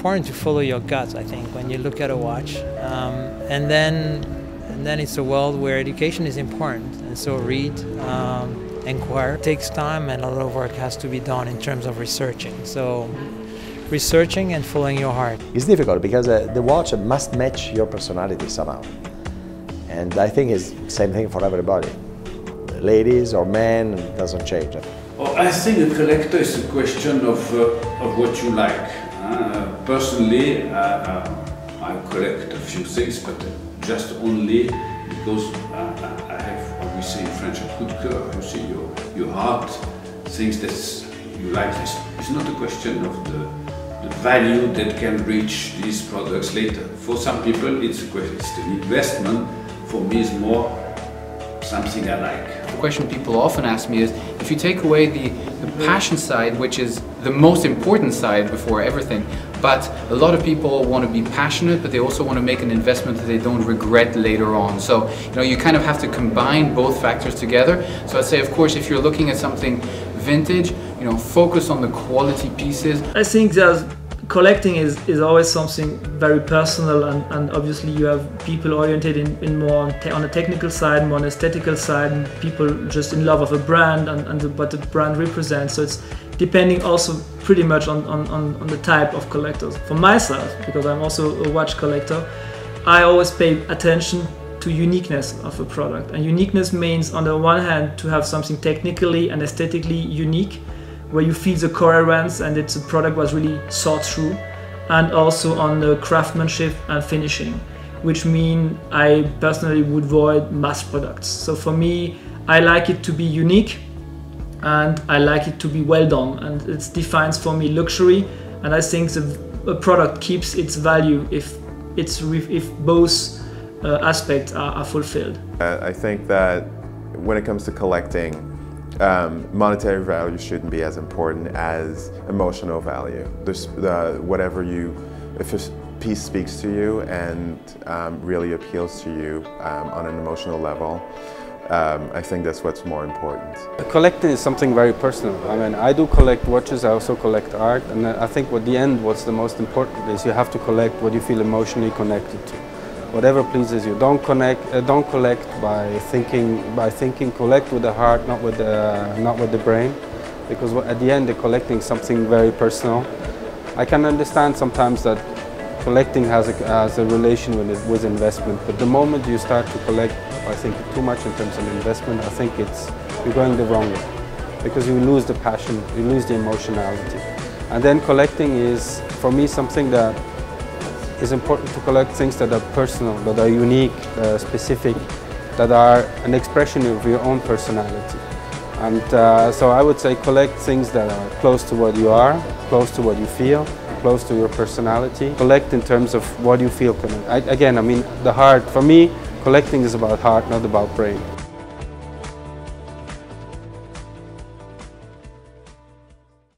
important to follow your gut, I think, when you look at a watch. And then it's a world where education is important. And so read, inquire. It takes time, and a lot of work has to be done in terms of researching. So researching and following your heart. It's difficult because the watch must match your personality somehow. And I think it's the same thing for everybody. Ladies or men, it doesn't change. Well, I think a collector is a question of what you like. Personally, I collect a few things, but just only because I have, what we say in French, a coup de cœur. You see, your heart thinks that you like this. It's not a question of the value that can reach these products later. For some people, it's an investment. For me, it's more something I like. The question people often ask me is, if you take away the passion side, which is the most important side before everything, but a lot of people want to be passionate, but they also want to make an investment that they don't regret later on. So, you kind of have to combine both factors together. So I'd say, of course, if you're looking at something vintage, focus on the quality pieces. I think that collecting is always something very personal, and obviously you have people oriented in more on the technical side, more on the aesthetical side, and people just in love of a brand and what the brand represents. So it's depending also pretty much on the type of collectors. For myself, because I'm also a watch collector, I always pay attention to uniqueness of a product. And uniqueness means, on the one hand, to have something technically and aesthetically unique, where you feel the coherence and it's a product was really thought through, and also on the craftsmanship and finishing, which mean I personally would avoid mass products. So for me, I like it to be unique and I like it to be well done, and it defines for me luxury, and I think a product keeps its value if both aspects are fulfilled. I think that when it comes to collecting, monetary value shouldn't be as important as emotional value. There's if a piece speaks to you and really appeals to you on an emotional level, I think that's what's more important. Collecting is something very personal. I mean, I do collect watches, I also collect art, and I think what's the most important is you have to collect what you feel emotionally connected to. Whatever pleases you. Don't collect by thinking. Collect with the heart, not with the brain, because at the end, they're collecting something very personal. I can understand sometimes that collecting has a relation with investment, but the moment you start to collect, I think, too much in terms of investment, I think you're going the wrong way, because you lose the passion, you lose the emotionality. And then collecting is, for me, something that is important to collect things that are personal, that are unique, that are specific, that are an expression of your own personality. And so I would say collect things that are close to what you are, close to what you feel, close to your personality. Collect in terms of what you feel. Again, I mean, the heart, for me, collecting is about heart, not about brain.